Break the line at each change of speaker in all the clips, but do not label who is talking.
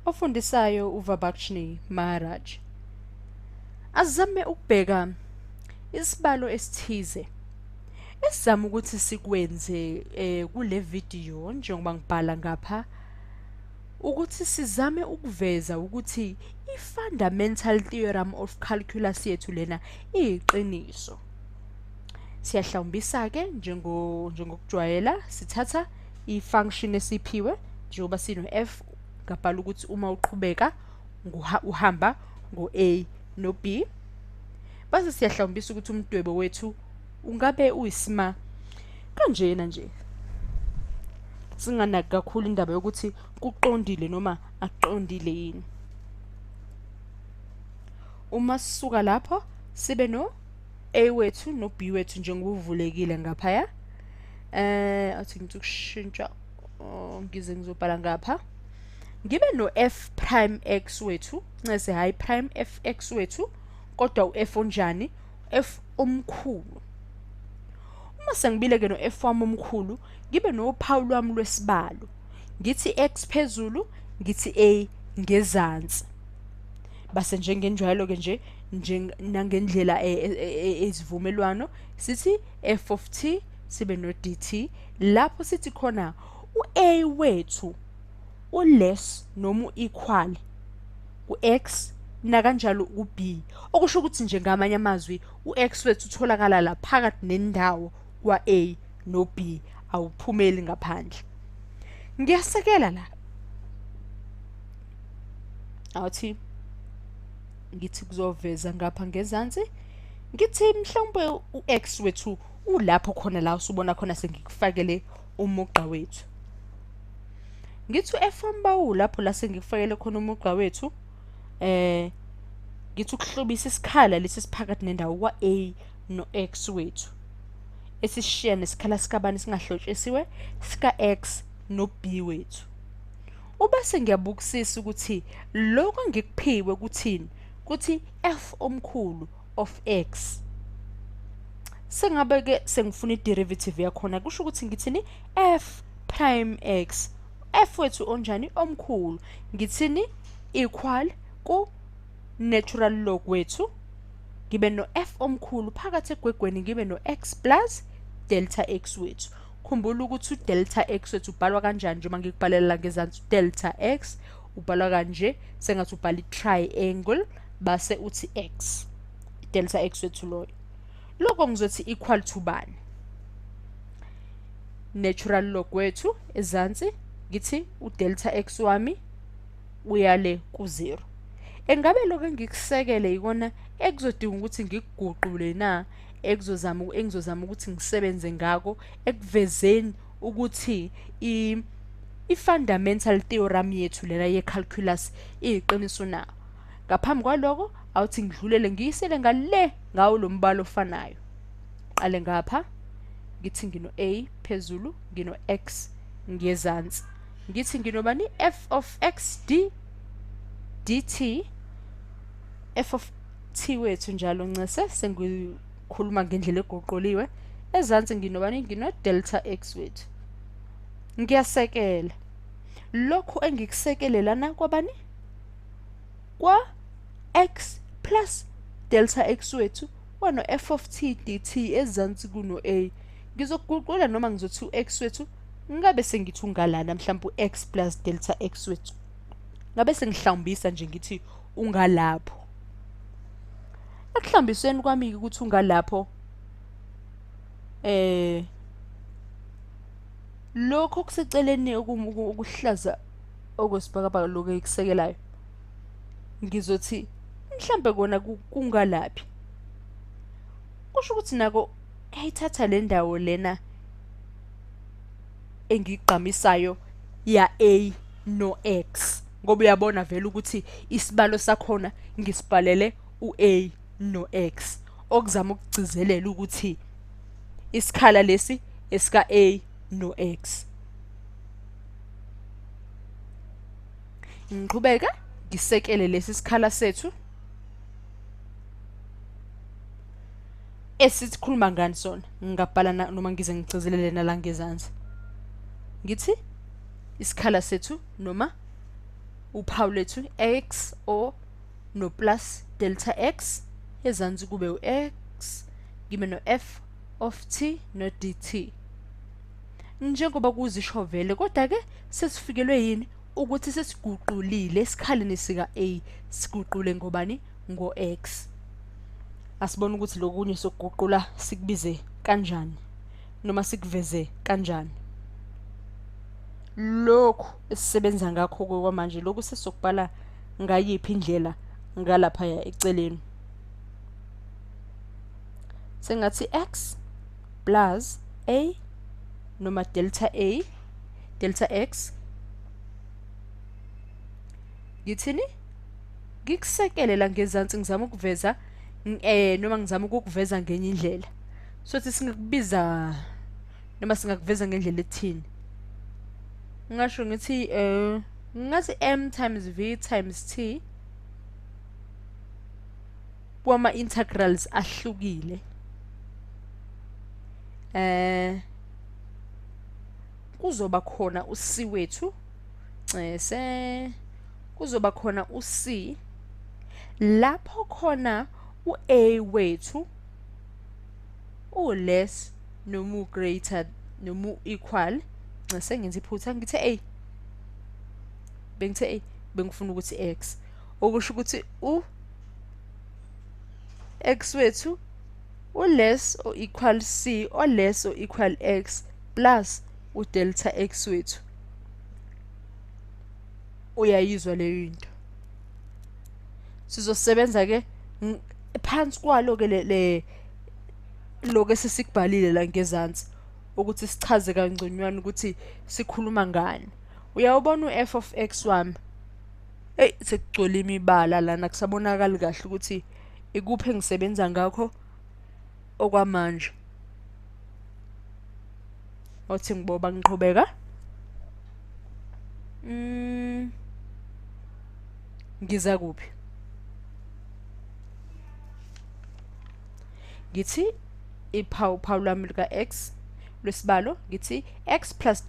ofundisayo uVabakshni Maharaj. Azame ukubheka isibalo esithize esizama ukuthi sikwenze kule video njengoba ngibhala ngapha ukuthi sizame ukuveza ukuthi i-fundamental theorem of calculus yethu lena iyiqiniso. Siyahlawumbisa ke njengokujwayela sithatha i-function esiphiwe njengoba sino f ngabhala ukuthi uma uqhubeka uhamba ngo-a no b. Base siyahlawumbisa ukuthi umdwebo wethu ungabe uyisima kanjena nje. Singanaki kakhulu indaba yokuthi kuqondile noma aqondile yini. Uma sisuka lapho sibe no a wethu no b wethu njengoba uvulekile ngaphaya. Athi ngithi ukushintsha ngize ngizobhala ngapha. Ngibe no f prime x wethu, nese high prime fx wethu, kodwa u-f onjani? F omkhulu. Uma sengibile ke no f wami omkhulu, ngibe no uphawu lwami lwesibalo. Ngithi x phezulu, ngithi a ngezansi. Base njengenjalo ke nje nangendlela ezivumelwano sithi f of t sibe no dt. Lapho sithi khona u-a wethu u-less noma u-equal ku-x nakanjalo u-b. Okusho ukuthi nje ngamanye amazwi u-x wethu utholakala la phakathi nendawo kwa-a no-b, awuphumeli ngaphandle. Ngiyasekela la. Awuthi ngithi kuzoveza ngapha ngezansi. Ngithi mhlawumbe u-x wethu ulapho khona la usubona khona sengikufakele umugqa wethu. Ngithi f wami lapho la sengikufakele khona umugqa wethu. Ngithi ukuhlobisa isikhala lesi siphakathi nendawo kwa-a no-x wethu. Esishiya nesikhala sikabani singahlotshesiwe sika-x no-b wethu. Ubase ngiyabukisisa ukuthi lokho ngikuphiwe kuthini? Kuthi f omkhulu of x. Sengabe ke sengifuna i-derivative yakhona kusho ukuthi ngithini? F prime x. F wethu onjani? Omkhulu. Ngithini? Equal ku natural log wethu. Ngibe no f omkhulu phakathi egwegweni ngibe no x plus delta x wethu. Khumbula ukuthi delta x wethu ubhalwa kanjani njengoba ngikubhalela ngezansi delta x ubhalwa kanje sengathi ubhala i-triangle base uthi x. Delta x wethu loyo. Lokho ngizothi equal to bani? Natural log wethu ezansi ngithi udelta x wami uyale ku0. Engabe lokho engikusekele ikona ekuzodinga ukuthi ngikuguqule na, engizozama ukuthi ngisebenze ngako ekuvezeni ukuthi i-fundamental theorem yethu lena ye-calculus iyiqiniso na. Ngaphambi kwaloko awuthi ngidlulele ngiyisele ngale ngawo lo mbala ofanayo. Qale ngapha ngithi ngino a phezulu ngino x ngezansi. Ngithi nginobani? F of x dt. F of t wethu njalo ncese sengikhuluma ngendlela egoqoliwe. Ezansi nginobani? Ngino delta x wethu. Ngiyasekela. Lokho engikusekele lana kwabani? Kwa x plus delta x wethu wano f of t dt ezansi kuno a. Ngizokuguqula noma ngizothi u-x wethu ngabe sengithi ungalana mhlawumbe u-x plus delta x wethu. Ngabe sengihlawumbisa nje ngithi ungalapho. Ekuhlambisweni kwami ukuthi ungalapho lokho kuseceleni okuhlaza okwesibhakabhaka lokho ekusekelayo. Ngizothi mhlambe kona kungalaphi. Kusho ukuthi nako ayithatha le ndawo lena engigqamisayo ya a no x. Ngoba uyabona vele ukuthi isibalo sakhona ngisibhalele u-a no x. Okuzama ukugcizelela ukuthi isikhala lesi esika a no x. Ngiqhubeka ngisekele lesi sikhala sethu. Esikhuluma ngani sona? Ngingabhala noma ngize ngigcizelele nala ngezansi. Ngithi isikhala sethu noma uphawu lethu x or no plus delta x, ezansi kube u-x, ngibe no f of t no dt. Njengoba kuzisho vele, kodwa ke sesifikelwe yini ukuthi sesiguqulile esikhaleni sika a siguqule ngobani? Ngo x. Asibona ukuthi lokunye sokuguqula sikubize kanjani noma sikuveze kanjani. Lokhu esisebenza ngakho kwamanje, lokhu sesokubhala ngayiphi indlela ngalapha eceleni. Sengathi x plus a noma delta x, ngithini? Ngikusekele la ngezansi ngizama ukuveza noma ngizama ukukuveza ngenye indlela. Sothi singakubiza noma singakuveza ngendlela ethini. Ngasho ngithi ngathi m times v times t kwama integrals ahlukile. Kuzoba khona u-c wethu, kuzoba khona u-c lapho khona u-a wethu u-less noma u-greater noma u-equal. Sengenza iphutha ngithe a, bengithe a, bengifuna ukuthi x, okusho ukuthi x wethu u-less or equal c or less or equal x plus u-delta x wethu. Uyayizwa leyo into. Sizosebenza ke phansi kwalo ke lokho esesikubhalile la ngezansi ukuthi sichaze kangconywana ukuthi sikhuluma ngani. Uyawubona u-f of x wami? Sekugcwele imibala lana, kusabonakali kahle ukuthi ikuphi engisebenza ngakho okwamanje. Othi ngiboba ngiqhubeka. Ngiza kuphi? Ngithi iphawu lami lika x lwesibalo, ngithi x plus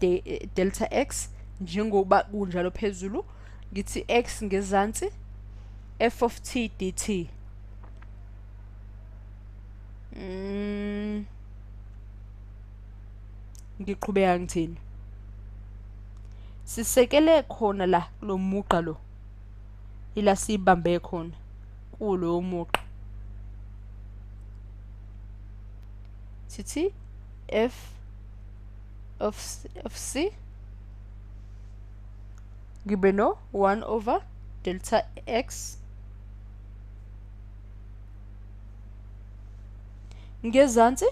delta x njengoba kunjalo phezulu, ngithi x ngezansi f of t dt. Ngiqhubeka ngithini? Sisekele khona la lo muqa lo, ila sibambe khona kulo muqa. Sithi f of c ngibe no 1 over delta x ngezansi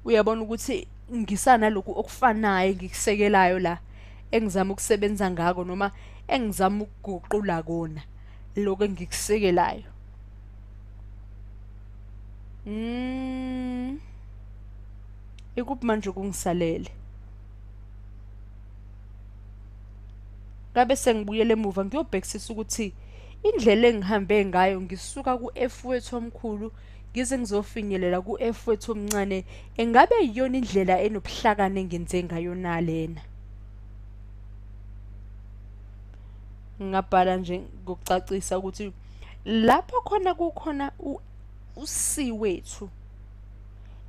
uyabona ukuthi ngisana lokhu okufanayo ngikusekelayo la engizama ukusebenza ngako noma engizama ukuguqula kona lokho engikusekelayo. Ikuphi manje kungisalele? Ngabe sengibuyele emuva ngiyobhekisisa ukuthi indlela engihambe ngayo ngisuka ku-f wethu omkhulu ngize ngizofinyelela ku-f wethu omncane, engabe yiyona indlela enobuhlakani engenze ngayo nalena. Ngingabhala nje ngokucacisa ukuthi lapho khona kukhona u-c wethu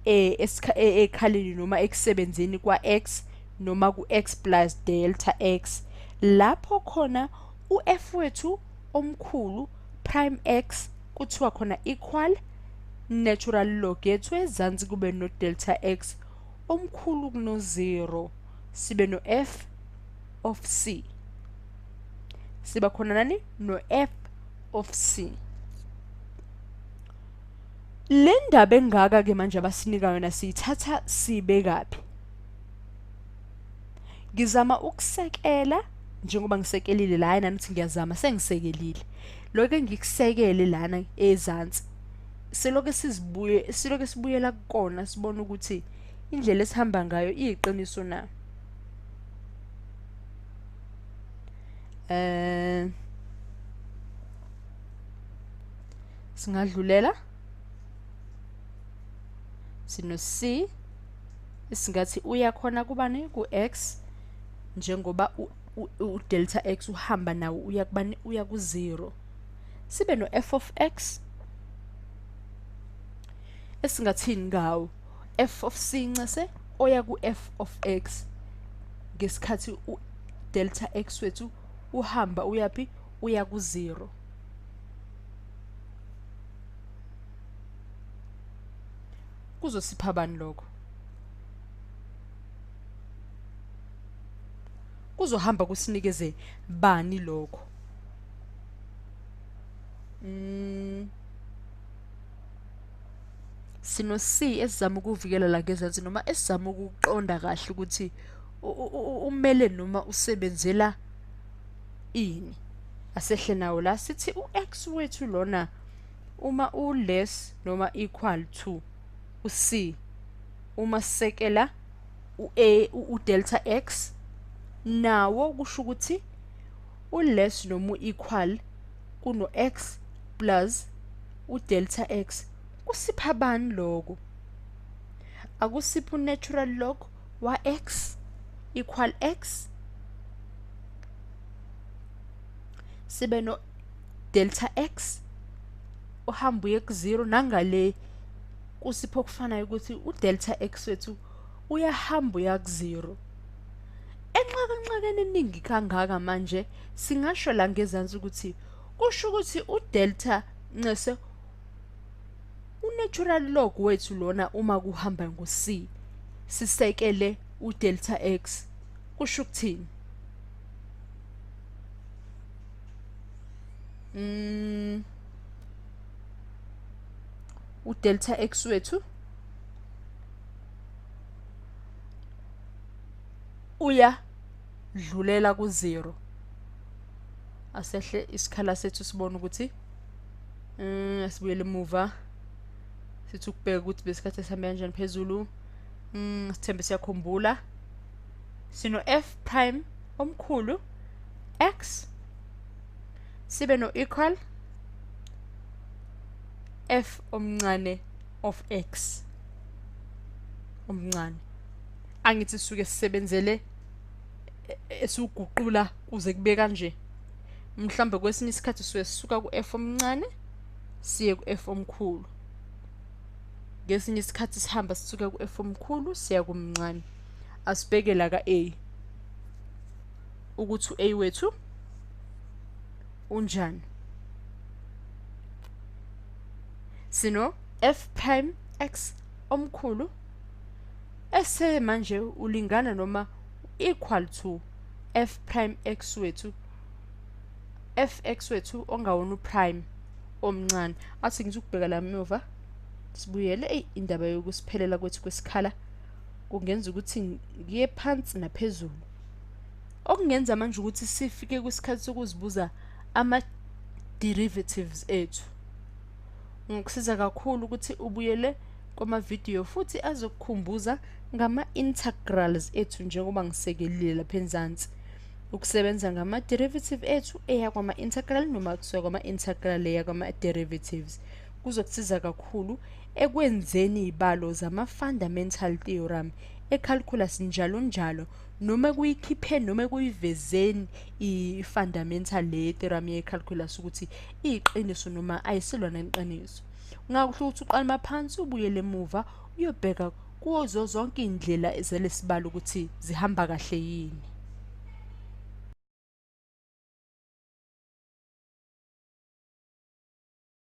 ekhaleni noma ekusebenzeni kwa-x noma ku-x plus delta x, lapho khona u-f wethu omkhulu prime x kuthiwa khona equal natural log yethu ezansi kube no delta x omkhulu kuno 0 sibe no f of c, siba khona nani? No f of c. Le ndaba engaka ke manje abasinika yona siyithatha sibekaphi? Ngizama ukusekela njengoba ngisekelile la, nani uthi ngiyazama sengisekelile. Lokho engikusekele lana ezansi siloke sibuyela kukona sibona ukuthi indlela esihamba ngayo iyiqiniso na. Singadlulela sino c esingathi uya khona kubani ku-x njengoba u-delta x uhamba nawo uya kubani uya ku-0. Sibe no-f of x esingathini ngawo f of since oya ku-f of x ngesikhathi u-delta x wethu uhamba uyaphi uya ku-0. Kuzosipha bani lokho? Kuzohamba kusinikeze bani lokho? Sino C esizama ukuvikela la ngezansi noma esizama ukuqonda kahle ukuthi umele noma usebenzela ini. Asehle nawo la sithi u-x wethu lona uma u-less noma equal to u-c uma sisekela u-delta x nawo kusho ukuthi u-less noma u-equal kuno x plus u-delta x kusipha bani lokho? Akusipha u-natural log wa x equal x. Sibe no delta x uhamba uye ku-0 nangale kusipho kufanayo ukuthi u-delta x wethu uyahamba uya ku-0. Enxakanxakeni eningi kangaka manje singasho la ngezansi ukuthi kusho ukuthi u-delta ncese u-natural log wethu lona uma kuhamba ngo-c sisekele u-delta x kusho ukuthini? U-delta x wethu uya dlulela ku-0. Asehle isikhala sethu sibona ukuthi asibuyele emuva sithi ukubheka ukuthi besikhathi sihambe kanjani phezulu. Sithembe siyakhumbula sino f prime omkhulu x sibe no equal f omncane of x omncane. Angithi sisuke sisebenzele esuguqula kuze kube kanje. Mhlambe kwesinye isikhathi sisuka ku-f omncane siye ku-f omkhulu. Ngesinye isikhathi sihamba sisuka ku-f omkhulu siya kumncane. Asibheke la ka-a ukuthi u-a wethu unjani. Sino f prime x omkhulu ese manje ulingana noma equal to f prime x wethu fx wethu ongawona uprime omncane. Athi ngithi ukubheka la emuva sibuyele indaba yokusiphelela kwethu kwesikhala kungenza ukuthi ngiye phansi naphezulu, okungenza manje ukuthi sifike kwisikhathi sokuzibuza ama-derivatives ethu. Ngikusiza kakhulu ukuthi ubuyele kwama-video futhi azokukhumbuza ngama-integrals ethu njengoba ngisekelile lapha enzansi. Ukusebenza ngama-derivative ethu eya kwama-integral noma kusuka kwama-integral eya kwama-derivatives kuzokusiza kakhulu ekwenzeni izibalo zama-fundamental theorem e-calculus njalo njalo, noma kuyikhiphe noma kuyivezeni i-fundamental le-theorem ye-calculus ukuthi iyiqiniso noma ayisilona iqiniso. Ungakuhle ukuthi uqale maphansi ubuyele emuva uyobheka kuzo zonke indlela ezalesibalo ukuthi zihamba kahle yini.